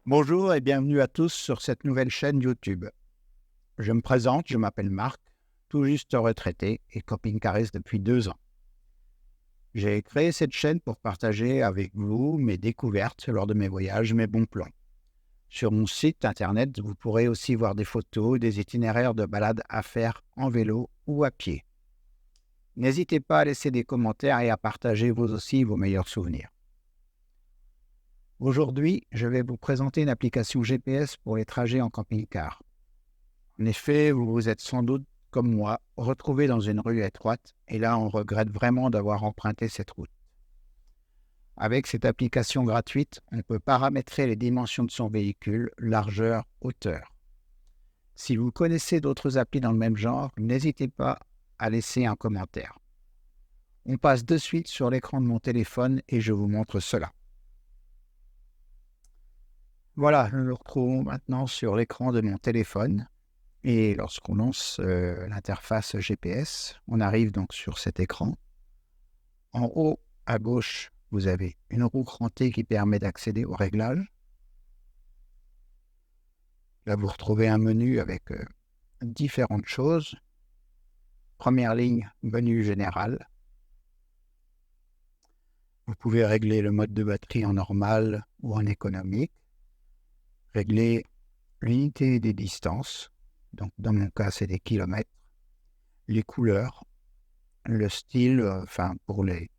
Bonjour et bienvenue à tous sur cette nouvelle chaîne YouTube. Je me présente, je m'appelle Marc, tout juste retraité et camping-cariste depuis 2 ans. J'ai créé cette chaîne pour partager avec vous mes découvertes lors de mes voyages, mes bons plans. Sur mon site internet, vous pourrez aussi voir des photos, des itinéraires de balades à faire en vélo ou à pied. N'hésitez pas à laisser des commentaires et à partager vous aussi vos meilleurs souvenirs. Aujourd'hui, je vais vous présenter une application GPS pour les trajets en camping-car. En effet, vous vous êtes sans doute, comme moi, retrouvé dans une rue étroite et là, on regrette vraiment d'avoir emprunté cette route. Avec cette application gratuite, on peut paramétrer les dimensions de son véhicule, largeur, hauteur. Si vous connaissez d'autres applis dans le même genre, n'hésitez pas à laisser un commentaire. On passe de suite sur l'écran de mon téléphone et je vous montre cela. Voilà, nous nous retrouvons maintenant sur l'écran de mon téléphone. Et lorsqu'on lance l'interface GPS, on arrive donc sur cet écran. En haut à gauche, vous avez une roue crantée qui permet d'accéder aux réglages. Là, vous retrouvez un menu avec différentes choses. Première ligne, menu général. Vous pouvez régler le mode de batterie en normal ou en économique. Régler l'unité des distances. Donc, dans mon cas, c'est des kilomètres. Les couleurs, le style, pour les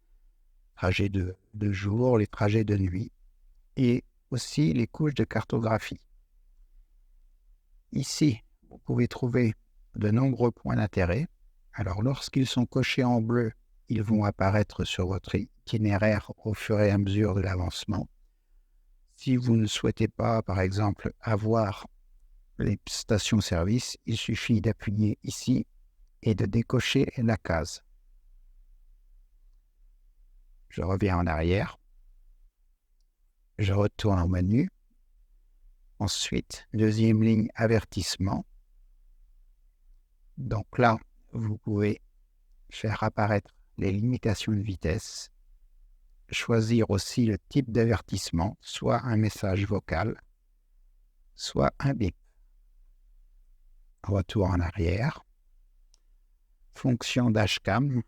trajets de jour, les trajets de nuit, et aussi les couches de cartographie. Ici, vous pouvez trouver de nombreux points d'intérêt. Alors, lorsqu'ils sont cochés en bleu, ils vont apparaître sur votre itinéraire au fur et à mesure de l'avancement. Si vous ne souhaitez pas, par exemple, avoir les stations-service, il suffit d'appuyer ici et de décocher la case. Je reviens en arrière. Je retourne au menu. Ensuite, deuxième ligne, avertissement. Donc là, vous pouvez faire apparaître les limitations de vitesse. Choisir aussi le type d'avertissement, soit un message vocal, soit un bip. Retour en arrière. Fonction dashcam.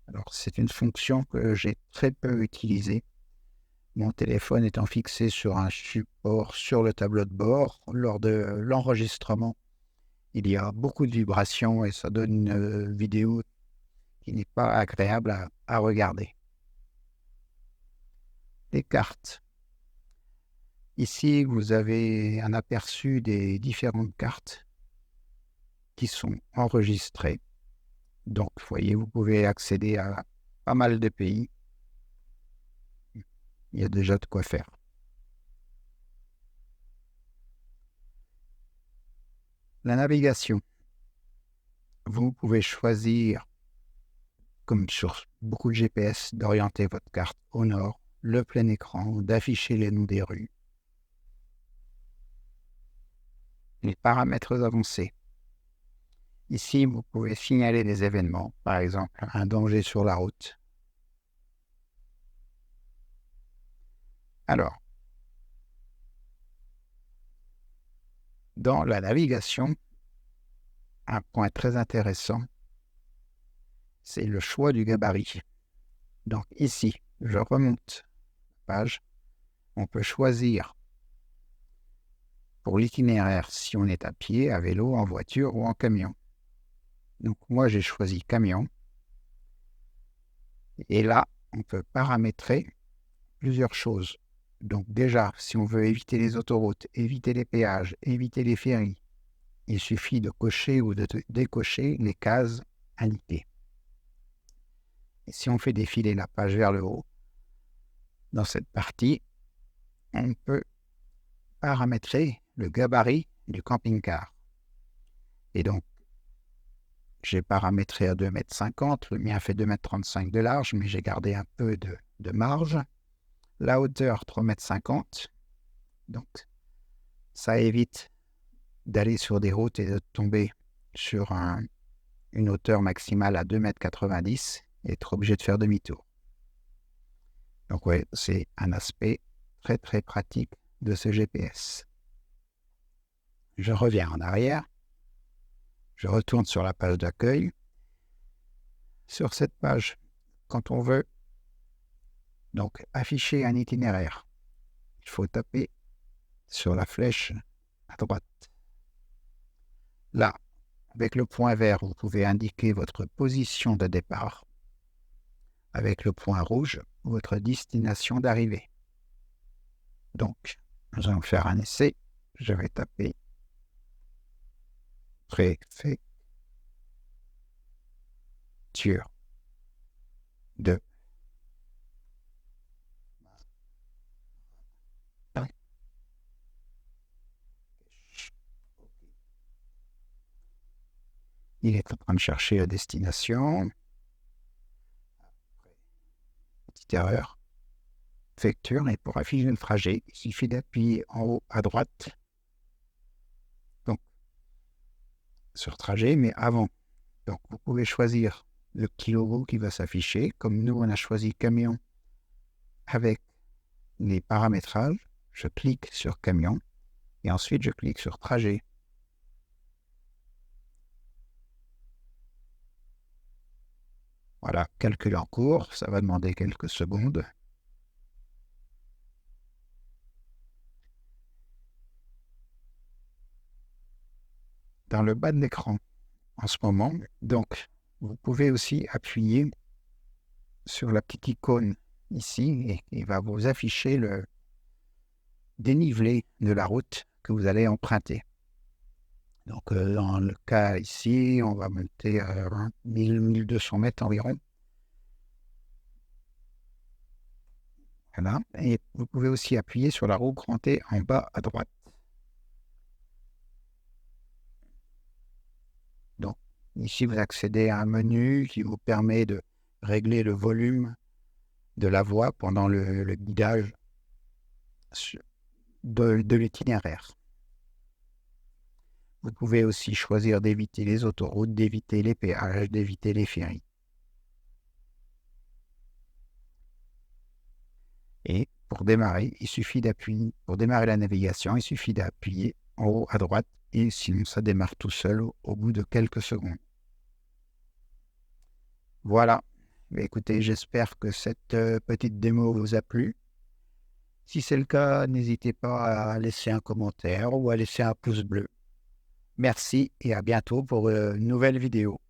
Alors, c'est une fonction que j'ai très peu utilisée. Mon téléphone étant fixé sur un support sur le tableau de bord, lors de l'enregistrement, il y a beaucoup de vibrations et ça donne une vidéo qui n'est pas agréable à regarder. Les cartes. Ici, vous avez un aperçu des différentes cartes qui sont enregistrées. Donc, vous voyez, vous pouvez accéder à pas mal de pays. Il y a déjà de quoi faire. La navigation. Vous pouvez choisir, comme sur beaucoup de GPS, d'orienter votre carte au nord, le plein écran, d'afficher les noms des rues. Les paramètres avancés. Ici, vous pouvez signaler des événements, par exemple un danger sur la route. Alors, dans la navigation, un point très intéressant, c'est le choix du gabarit. Donc ici, je remonte la page. On peut choisir pour l'itinéraire si on est à pied, à vélo, en voiture ou en camion. Donc moi, j'ai choisi camion. Et là, on peut paramétrer plusieurs choses. Donc déjà, si on veut éviter les autoroutes, éviter les péages, éviter les ferries, il suffit de cocher ou de décocher les cases indiquées. Et si on fait défiler la page vers le haut, dans cette partie, on peut paramétrer le gabarit du camping-car. Et donc, j'ai paramétré à 2,50 m, le mien fait 2,35 m de large, mais j'ai gardé un peu de marge. La hauteur, 3,50 m. Donc, ça évite d'aller sur des routes et de tomber sur une hauteur maximale à 2,90 m et être obligé de faire demi-tour. Donc, ouais, c'est un aspect très, très pratique de ce GPS. Je reviens en arrière, je retourne sur la page d'accueil. Sur cette page, quand on veut donc afficher un itinéraire, il faut taper sur la flèche à droite. Là, avec le point vert, vous pouvez indiquer votre position de départ. Avec le point rouge, votre destination d'arrivée. Donc, nous allons faire un essai. Je vais taper préfecture de Il est en train de chercher la destination. Petite erreur. Préfecture, et pour afficher le trajet, il suffit d'appuyer en haut à droite. Donc, sur trajet, mais avant. Donc, vous pouvez choisir le petit logo qui va s'afficher. Comme nous, on a choisi camion avec les paramétrages. Je clique sur camion et ensuite je clique sur trajet. Voilà, calcul en cours, ça va demander quelques secondes. Dans le bas de l'écran, en ce moment, donc, vous pouvez aussi appuyer sur la petite icône ici et il va vous afficher le dénivelé de la route que vous allez emprunter. Donc, dans le cas ici, on va monter à 1200 mètres environ. Voilà. Et vous pouvez aussi appuyer sur la roue grand T en bas à droite. Donc, ici, vous accédez à un menu qui vous permet de régler le volume de la voie pendant le guidage de l'itinéraire. Vous pouvez aussi choisir d'éviter les autoroutes, d'éviter les péages, d'éviter les ferries. Et pour démarrer, il suffit d'appuyer. Pour démarrer la navigation, il suffit d'appuyer en haut à droite et sinon ça démarre tout seul au bout de quelques secondes. Voilà. Écoutez, j'espère que cette petite démo vous a plu. Si c'est le cas, n'hésitez pas à laisser un commentaire ou à laisser un pouce bleu. Merci et à bientôt pour une nouvelle vidéo.